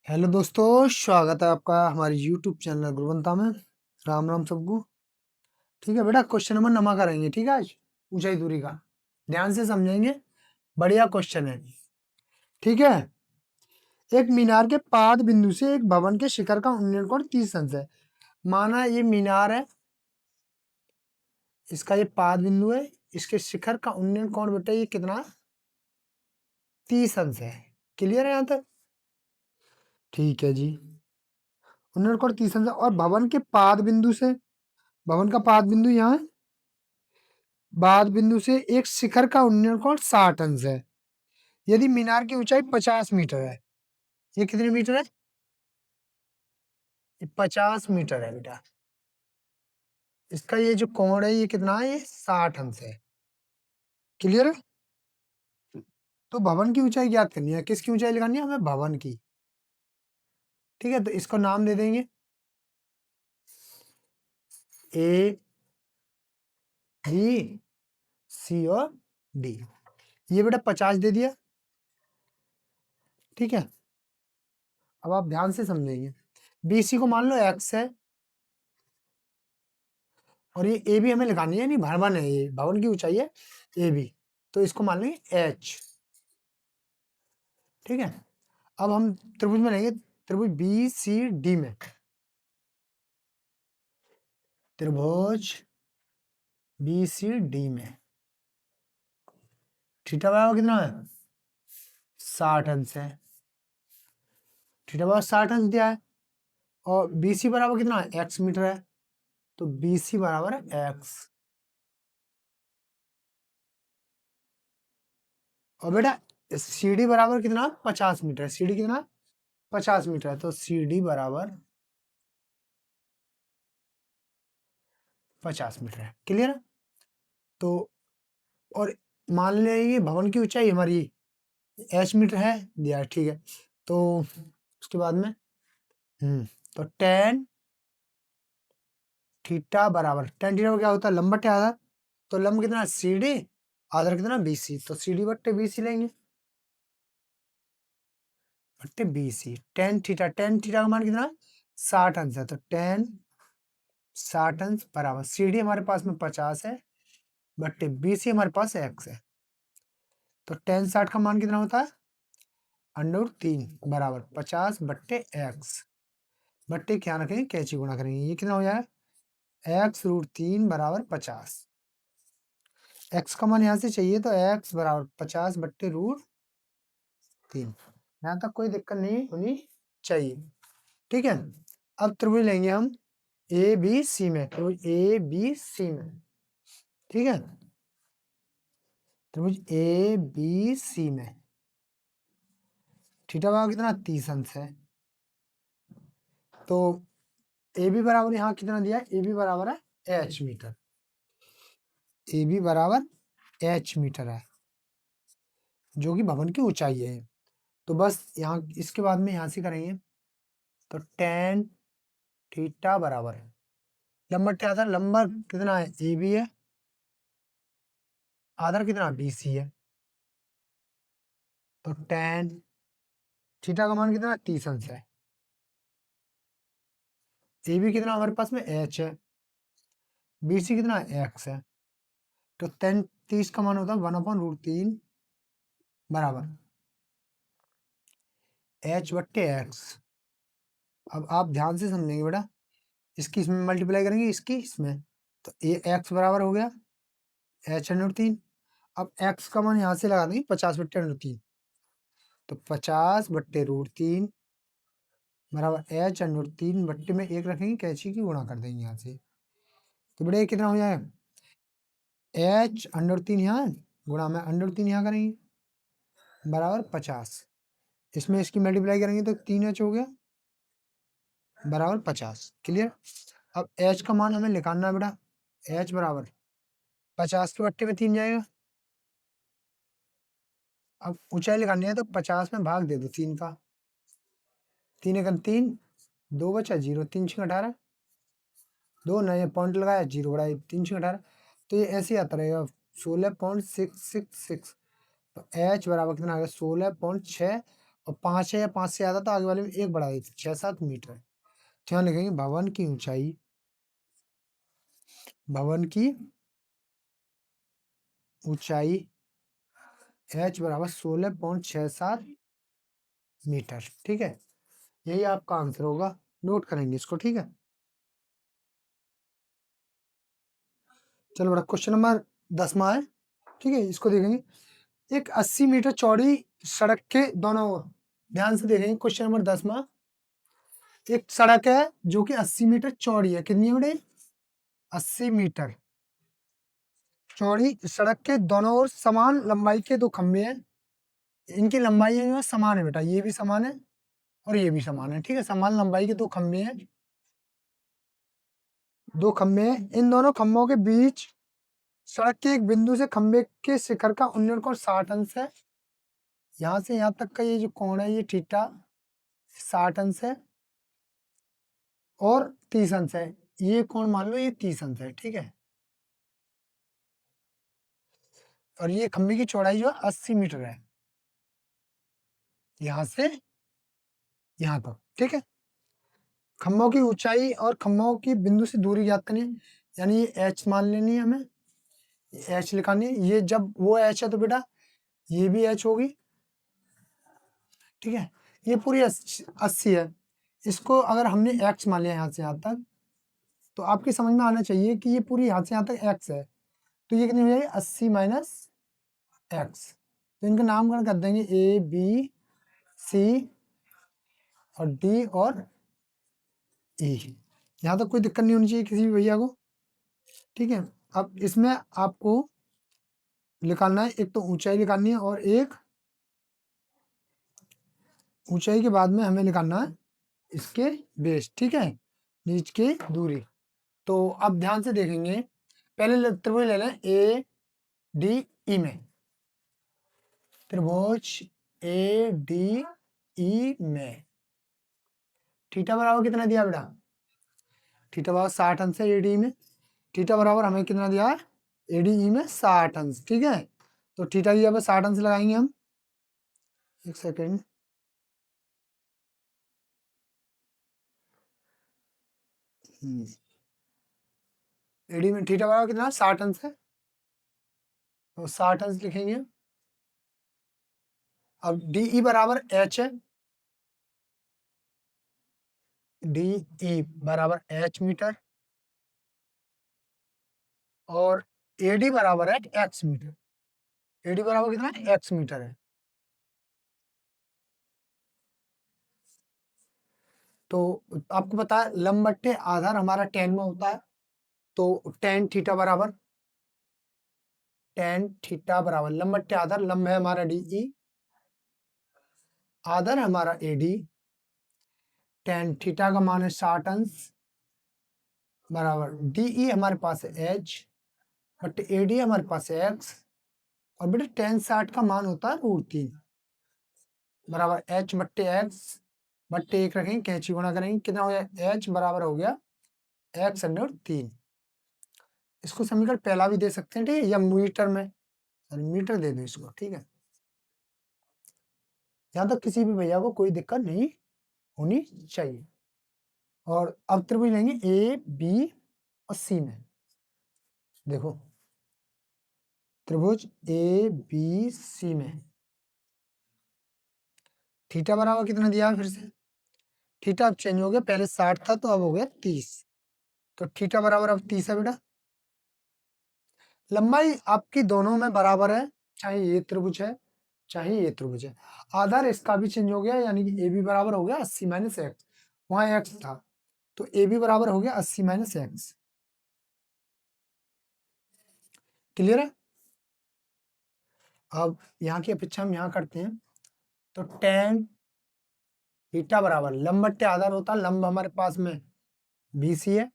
Hello दोस्तों, स्वागत है आपका हमारे यूट्यूब चैनल गुरुवंता में। राम राम सबको। ठीक है बेटा, क्वेश्चन नंबर नमा करेंगे। ठीक है, आज ऊंचाई दूरी का ध्यान से समझेंगे। बढ़िया क्वेश्चन है। ठीक है, एक मीनार के पाद बिंदु से एक भवन के शिखर का उन्नयन कोण 30 अंश है। माना ये मीनार है, इसका ये पाद बिंदु है, इसके शिखर का उन्नयन कोण बेटा ये कितना 30 अंश है। क्लियर है यहाँ तक? ठीक है जी, उन्नयन कोण 30 अंश है। और भवन के पाद बिंदु से, भवन का पाद बिंदु यहाँ है, बाद बिंदु से एक शिखर का उन्नयन कोण 60 अंश है। यदि मीनार की ऊंचाई 50 मीटर है, ये कितने मीटर है? ये 50 मीटर है बेटा। इसका ये जो कोण है ये कितना है? ये 60 अंश है। क्लियर है? तो भवन की ऊंचाई ज्ञात करनी है। किसकी ऊंचाई लगानी है हमें? भवन की। ठीक है, तो इसको नाम दे देंगे ए, बी, सी और डी। ये बेटा 50 दे दिया। ठीक है, अब आप ध्यान से समझेंगे। बी सी को मान लो एक्स है, और ये ए भी हमें लगानी है, नहीं भवन है, ये भवन की ऊंचाई है ए बी, तो इसको मान लेंगे एच। ठीक है, अब हम त्रिभुज में लेंगे, त्रिभुज बी सी डी में, त्रिभुज बी सी डी में थीटा बराबर कितना है? 60 अंश है। थीटा बराबर 60 अंश दिया है, और बी सी बराबर कितना है? एक्स मीटर है, तो बी सी बराबर है एक्स। और बेटा सी डी बराबर कितना? 50 मीटर है। सी डी कितना? 50 मीटर है, तो सी डी बराबर 50 मीटर है। क्लियर है? तो और मान लेंगे भवन की ऊंचाई हमारी एच मीटर है, दिया है। ठीक है, तो उसके बाद में तो टेन थीटा बराबर, टेन थीटा क्या होता है? लंब बटे आधार। तो लंब कितना? सी डी, आधार कितना? बी सी, तो सी डी बट्टे बी सी लेंगे, बट्टे B C. Tan theta, tan theta का मान कितना? 60 अंश है, तो टेन 60 अंश बराबर सी डी हमारे पास में 50 है, बट्टे बी सी हमारे पास एक्स है। तो टेन 60 का मान कितना होता है? √3 बराबर 50 बट्टे एक्स, बट्टे क्या रखेंगे? कैची गुणा करेंगे। ये कितना हो जाएगा? x√3 बराबर 50। एक्स का मान यहाँ से चाहिए, तो x बराबर 50 बट्टे √3। यहाँ तक कोई दिक्कत नहीं होनी चाहिए। ठीक है, अब त्रिभुज लेंगे हम ए बी सी में, त्रिभुज ए बी सी में। ठीक है, त्रिभुज ए बी सी में थीटा बराबर कितना? 30 अंश है। तो ए बी बराबर यहाँ कितना दिया है? ए बी बराबर है एच मीटर। ए बी बराबर एच मीटर है, जो कि भवन की ऊंचाई है। तो बस यहाँ इसके बाद में यहाँ से करेंगे, तो टेन थीटा बराबर है, लंबर क्या था? लंबर कितना है? ए बी है, आधार कितना? बी सी है, तो टेन थीटा का मान कितना? 30 अंश है। ए बी कितना हमारे पास में? एच है, बी सी कितना? एक्स है, तो टेन 30 का मान होता है 1/√3 बराबर एच बट्टे एक्स। अब आप ध्यान से समझेंगे बेटा, इसकी इसमें मल्टीप्लाई करेंगे, इसकी इसमें, तो ए एक्स बराबर हो गया h√3। अब x का मान यहाँ से लगा देंगे 50 बट्टे √3, तो 50 बट्टे √3 बराबर h√3 बट्टे में एक रखेंगे, कैची की गुणा कर देंगे यहाँ से। तो बेटा ये कितना हो जाएगा? h√3 यहाँ गुणा में √3 यहाँ करेंगे बराबर 50। इसमें इसकी मल्टीप्लाई करेंगे तो 3h हो गया बराबर 50। क्लियर? अब h का मान हमें निकालना है बेटा। h बराबर 50 के बट्टे में 3 जाएगा। अब ऊंचाई निकालनी है, तो 50 में भाग दे दो 3 का, 3 एकम 3, 2 बचा 0, 3 6 18, 2 नए पॉइंट लगाया, 0 बढ़ाया, 3 6 18, तो ये ऐसे ही आता रहेगा 16.666। तो h बराबर कितना आ गया? 16.6 और 5 है या 5 से ज्यादा तो आगे वाले में 1 बढ़ा देते 6-7 मीटर। तो यहाँ लिखेंगे भवन की ऊंचाई, भवन की ऊंचाई h बराबर 16.67 मीटर। ठीक है, यही आपका आंसर होगा, नोट करेंगे इसको। ठीक है, चलो बड़ा क्वेश्चन नंबर 10वां है। ठीक है, इसको देखेंगे। एक 80 मीटर चौड़ी सड़क के दोनों ओर, ध्यान से देखेंगे क्वेश्चन नंबर 10वां। एक सड़क है जो कि 80 मीटर चौड़ी है, कितनी है बेटे? 80 मीटर चौड़ी सड़क के दोनों ओर समान लंबाई के दो खंभे हैं। इनकी लंबाई जो है समान है बेटा, ये भी समान है और ये भी समान है। ठीक है, समान लंबाई के दो खंभे हैं, दो खंभे हैं। इन दोनों खंभों के बीच सड़क के एक बिंदु से खंभे के शिखर का उन्नयन कोण 60 अंश है। यहाँ से यहाँ तक का ये जो कोण है ये थीटा 60 अंश है और 30 अंश है। ये कोण मान लो ये 30 अंश है। ठीक है, और ये खंभे की चौड़ाई जो है 80 मीटर है, यहाँ से यहाँ तक। ठीक है, खंभों की ऊंचाई और खंभों की बिंदु से दूरी ज्ञात करनी है, यानी ये एच मान लेनी है हमें, एच लिखानी है। ये जब वो एच है तो बेटा ये भी एच होगी। ठीक है, ये पूरी 80 है, इसको अगर हमने एक्स मान लिया यहाँ से यहाँ तक, तो आपकी समझ में आना चाहिए कि ये पूरी यहाँ से यहाँ तक एक्स है, तो ये कितनी हो जाएगी? 80 माइनस एक्स। तो इनका नामकरण कर देंगे ए बी सी और डी और ई। यहाँ तक कोई दिक्कत नहीं होनी चाहिए किसी भी भैया को। ठीक है, अब इसमें आपको निकालना है, एक तो ऊंचाई निकालनी है और एक ऊंचाई के बाद में हमें निकालना है इसके बेस। ठीक है, नीच की दूरी। तो अब ध्यान से देखेंगे, पहले त्रिभुज ले लें ए डी ई में, त्रिभुज ए डी ई में थीटा बराबर कितना दिया बेटा? थीटा बराबर 60 अंश है एडी में। थीटा बराबर हमें कितना दिया है? एडी ई में 60 अंश। ठीक है, तो थीटा की जगह 60 अंश लगाएंगे हम। एक सेकेंड, एडी में थीटा बराबर कितना? 60 अंश है, तो 60 अंश लिखेंगे। अब डी ई बराबर एच है, डी ई बराबर एच मीटर और एडी बराबर है एक्स मीटर। एडी बराबर कितना है? एक्स मीटर है। तो आपको पता है लंब बट्टे आधार हमारा टेन में होता है, तो टेन थीटा बराबर लंब बट्टे आधार, लंब है हमारा डी ई, आधार हमारा एडी, टेन थीटा का मान है 60 अंश बराबर डी ई हमारे पास है एच बट एडी हमारे पास है एक्स, और बेटे टेन 60 का मान होता है √3 बराबर एच बट्टे एक्स बट्टे 1 रखेंगे, कैंची गुणा करेंगे, कितना हो गया? एच बराबर हो गया एक्स अंडर 3। इसको समीकरण पहला भी दे सकते हैं, ठीक है, या मीटर में, मीटर दे दो इसको। ठीक है, यहाँ तक किसी भी भैया को कोई दिक्कत नहीं होनी चाहिए। और अब त्रिभुज लेंगे ए बी और सी में। देखो त्रिभुज ए बी सी में थीटा बराबर कितना दिया है? फिर से थीटा अब चेंज हो गया, पहले 60 था तो अब हो गया 30, तो थीटा बराबर अब 30 है बेटा। लंबाई आपकी दोनों में बराबर है, चाहे ये त्रिभुज है चाहे ये त्रिभुज है। आधार इसका भी चेंज हो गया, यानी कि ए बी बराबर हो गया 80 माइनस एक्स, वहां एक्स था तो ए बी बराबर हो गया 80 माइनस एक्स। क्लियर है? अब यहाँ की अपेक्षा हम यहाँ करते हैं, तो टेन थीटा बराबर लंब बट्टे आधार होता है, लंब हमारे पास में बी सी है,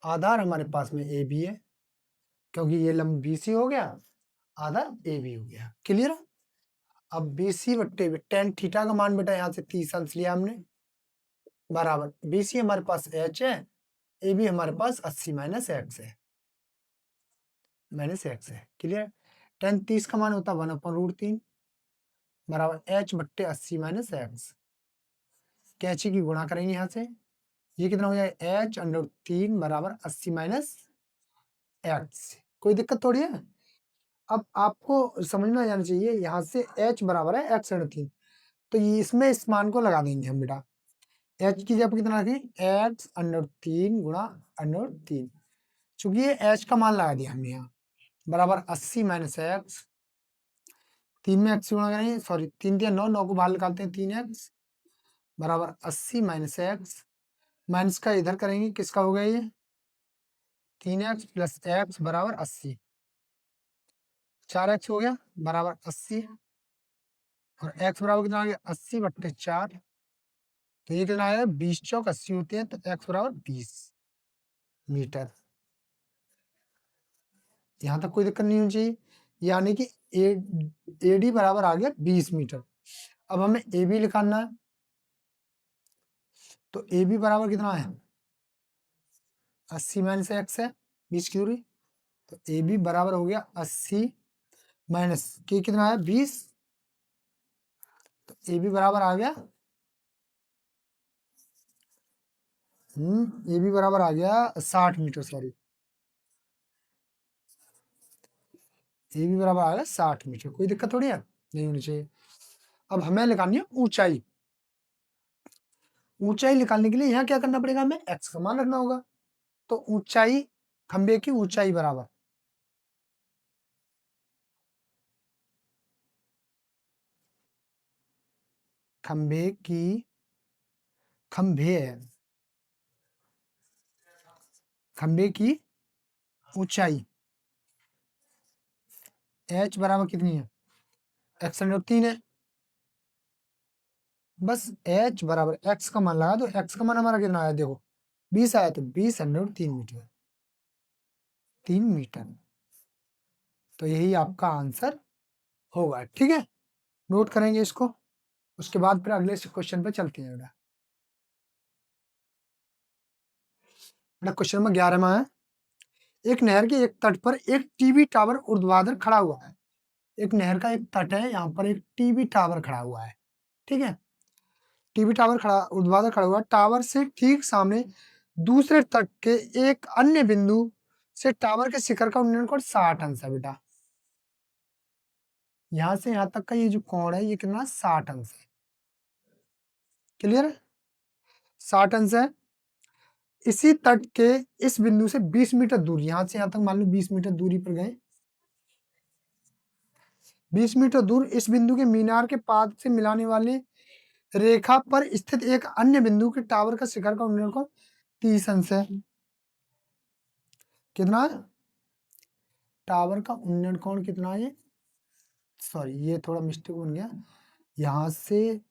आधार हमारे पास में ए बी है, क्योंकि ये लंब बी सी हो गया, आधार ए बी हो गया। क्लियर है? अब बी सी बट्टे टेन थीटा का मान बेटा यहाँ से 30 अंश लिया हमने बराबर बी सी हमारे पास एच है, ए बी हमारे पास 80 माइनस एक्स है, माइनस एक्स है। क्लियर? टेन 30 का मान होता है 1/√3 बराबर एच बट्टे 80 माइनस एक्स। कैंची की गुणा करेंगे यहाँ से, ये कितना हो जाएगा एच अंडर 3 बराबर 80 माइनस एक्स। कोई दिक्कत थोड़ी है। अब आपको समझ में आ जाना चाहिए, यहाँ से एच बराबर है एक्स अंडर 3, तो ये इसमें इस मान को लगा देंगे हम बेटा। एच की जगह कितना रखें एक्स अंडर 3 गुणा अंडर 3, चूंकि ये एच का मान लगा दिया हमने यहाँ, बराबर 80 माइनस एक्स। 3 में एक्स गुणा करेंगे, सॉरी 3 3 9, 9 को बाहर निकालते हैं 3x बराबर 80 माइनस एक्स। माइनस का इधर करेंगे, किसका हो गया ये 3x प्लस एक्स बराबर 80, 4x हो गया बराबर 80, और x बराबर कितना आ गया 80 बट्टे 4, तो ये कितना आया 20 चौक 80 होते हैं, तो x बराबर 20 मीटर। यहाँ तक कोई दिक्कत नहीं होनी चाहिए, यानी कि ए डी बराबर आ गया 20 मीटर। अब हमें ए बी निकालना है, तो ए बी बराबर कितना है 80 माइनस एक्स है 20 की दूरी, तो ए बी बराबर हो गया 80 माइनस के कितना है 20, तो ए बी बराबर आ गया ए बी बराबर आ गया 60 मीटर, सॉरी ए बी बराबर आ गया 60 मीटर। कोई दिक्कत थोड़ी है, नहीं होनी चाहिए। अब हमें निकालनी है ऊंचाई। ऊंचाई निकालने के लिए यहाँ क्या करना पड़ेगा, हमें एक्स का मान रखना होगा। तो ऊंचाई, खंबे की ऊंचाई बराबर खंबे की, खंबे है खंबे की ऊंचाई h बराबर कितनी है एक्स अंडर 3 है। बस h बराबर x का मान लगा, तो x का मान हमारा कितना आया देखो 20 आया, तो 20 अंडर 3 मीटर, 3 मीटर। तो यही आपका आंसर होगा, ठीक है। नोट करेंगे इसको, उसके बाद फिर अगले क्वेश्चन पे चलते हैं बेटा। क्वेश्चन नंबर 11 में है, एक नहर के एक तट पर एक टीवी टावर ऊर्ध्वाधर खड़ा हुआ है। एक नहर का एक तट है, यहाँ पर एक टीवी टावर खड़ा हुआ है, ठीक है। टीवी टावर खड़ा ऊर्ध्वाधर खड़ा हुआ है, टावर से ठीक सामने दूसरे तट के एक अन्य बिंदु से टावर के शिखर का उन्नयन कोण 60 अंश है बेटा। यहां से यहां तक का ये जो कोण है ये कितना 60 अंश है, क्लियर है 60 अंश है। इसी तट के इस बिंदु से 20 मीटर दूर, यहां से यहां तक मान लो 20 मीटर दूरी पर गए, 20 मीटर दूर इस बिंदु के मीनार के पाद से मिलाने वाले रेखा पर स्थित एक अन्य बिंदु के टावर का शिखर का उन्नयन कोण 30 अंश है। कितना है टावर का उन्नयन कोण कितना है, सॉरी ये थोड़ा मिस्टेक बन गया, यहाँ से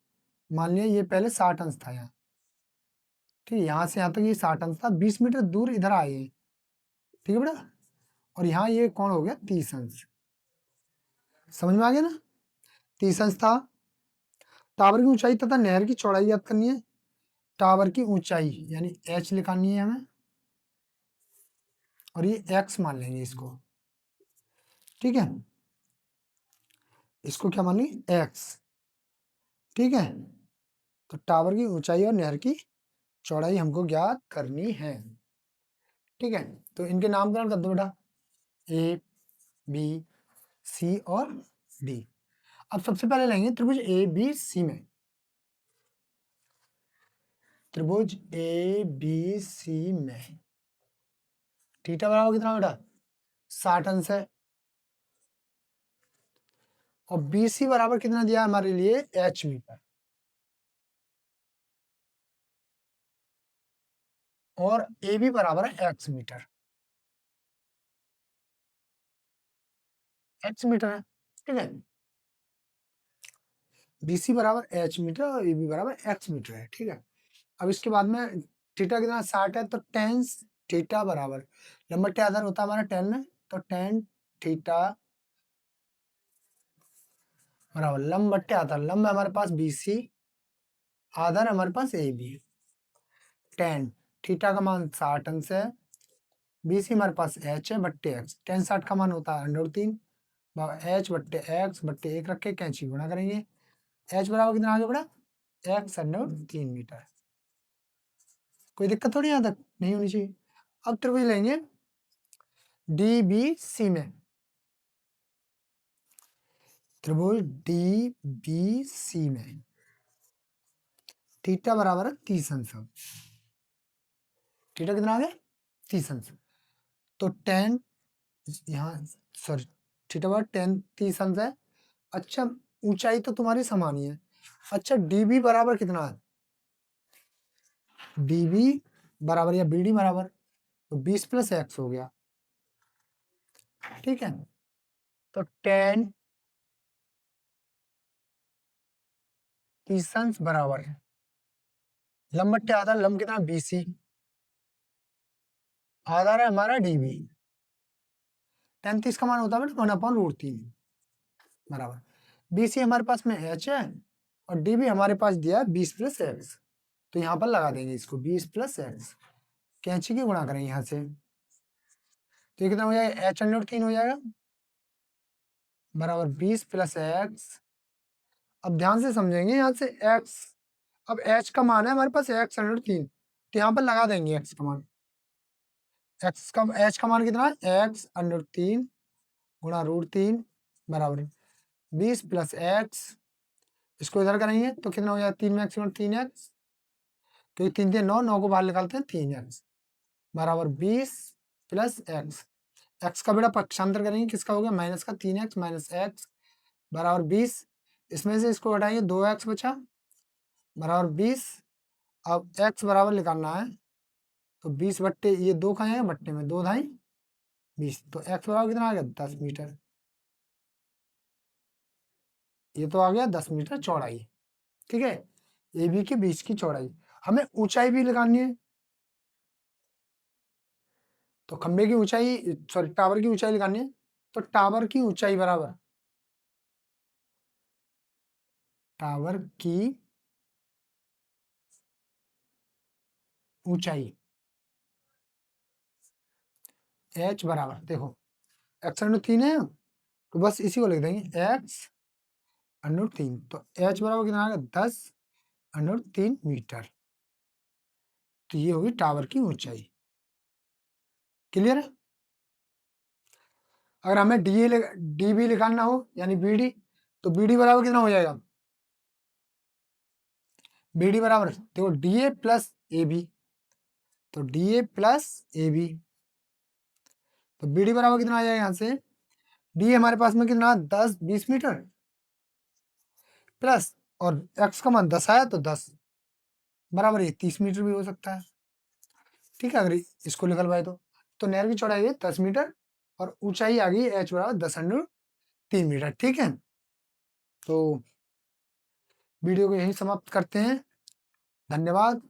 मान लिया ये पहले 60 अंश था यहाँ, ठीक है, यहाँ से यहाँ तक ये 60 अंश था, 20 मीटर दूर इधर आए, ठीक है बेटा, और यहाँ ये कौन हो गया 30 अंश, समझ में आ गया ना। 30 अंश था। टावर की ऊंचाई तथा नहर की चौड़ाई याद करनी है। टावर की ऊंचाई यानी h निकालनी है हमें, और ये x मान लेंगे इसको, ठीक है, इसको क्या मान लेंगे x, ठीक है। तो टावर की ऊंचाई और नहर की चौड़ाई हमको ज्ञात करनी है, ठीक है। तो इनके नामकरण कर दो बेटा, ए बी सी और डी। अब सबसे पहले लेंगे त्रिभुज ए बी सी में, त्रिभुज ए बी सी में थीटा बराबर कितना बेटा 60 अंश है, और बी सी बराबर कितना दिया हमारे लिए h मीटर, और ए बी बराबर है x मीटर, x मीटर है, ठीक है। बी सी बराबर h मीटर और ए बी बराबर x मीटर है, ठीक है। अब इसके बाद में थीटा कितना 60 है, तो टेन थीटा बराबर लंबा टे आधार होता है हमारा टेन में, तो टेन थीटा बराबर लंब बट्टे आधार, लंब है हमारे पास बी सी, आधार हमारे पास ए बी, टेन थीटा का मान 60 अंश है, बी सी हमारे पास h है बट्टे एक्स, टेन 60 का मान होता है अंडर 3 एच बट्टे एक्स बट्टे 1 रख के कैंची गुणा करेंगे, h बराबर कितना आगे बढ़ा, x अंडर 3 मीटर। कोई दिक्कत थोड़ी यहाँ तक नहीं होनी चाहिए। अब त्रिभुज लेंगे DBC में, त्रिभुज DBC में थीटा बराबर है 30 अंश। थीटा कितना आ गया, 30 अंश। तो 10 यहाँ, सॉरी, थीटा बराबर 10 30 अंश है। अच्छा, ऊंचाई तो तुम्हारी समान ही है। अच्छा, DB बराबर कितना है, DB बराबर या BD बराबर, तो 20 प्लस x हो गया। ठीक है, तो 10 30 अंश बराबर है लंब बट्टे आधार, लंब कितना BC, आधार है हमारा DB। 10 30 का मान होता है 1/√3 बराबर। BC हमारे पास में h है और DB हमारे पास दिया है 20 प्लस x। तो यहाँ पर लगा देंगे इसको 20 प्लस x, कैंची की गुणा करेंगे यहाँ से, तो ये कितना हो जाएगा, h/3 हो जाएगा बराबर 20 प्लस x। अब ध्यान से समझेंगे, यहाँ से x, अब h का मान है हमारे पास x/3, तो यहाँ पर लगा देंगे x का मान। h का मान कितना है, x/3 गुणा √3 बराबर 20 प्लस x। इसको इधर करेंगे तो कितना हो जाएगा, 3 में x 3x, क्योंकि 3 3 9, 9 को बाहर निकालते हैं 3x बराबर 20 प्लस x। x का बेटा पक्षांतर करेंगे, किसका हो गया, माइनस का, 3x माइनस x बराबर 20। इसमें से इसको हटाएंगे, 2x बचा बराबर 20। अब x बराबर निकालना है, तो 20 बट्टे ये 2 का है, बट्टे में 2 धाई 20, तो x बराबर कितना आ गया, 10 मीटर। ये तो आ गया 10 मीटर चौड़ाई। ठीक है, ए बी के बीच की चौड़ाई। हमें ऊंचाई भी लगानी है, तो खंबे की ऊंचाई, सॉरी टावर की ऊंचाई लगानी है। तो टावर की ऊंचाई बराबर, टावर की ऊंचाई h बराबर, देखो x/3 है, तो बस इसी को लिख देंगे x/3। तो h बराबर कितना आएगा, 10/3 मीटर। तो ये होगी टावर की ऊंचाई। क्लियर है। अगर हमें DB निकालना हो यानी BD, तो BD बराबर कितना हो जाएगा, BD बराबर देखो DA प्लस AB, तो DA प्लस AB, तो BD बराबर कितना आ जाएगा, यहाँ से DA हमारे पास में कितना 10 20 मीटर प्लस, और x का मान 10 आया तो 10 बराबर ये 30 मीटर भी हो सकता है। ठीक है, अगर इसको निकलवाए तो नहर की चौड़ाई है 10 मीटर और ऊंचाई आ गई h बराबर 10/3 मीटर। ठीक है, तो वीडियो को यहीं समाप्त करते हैं। धन्यवाद।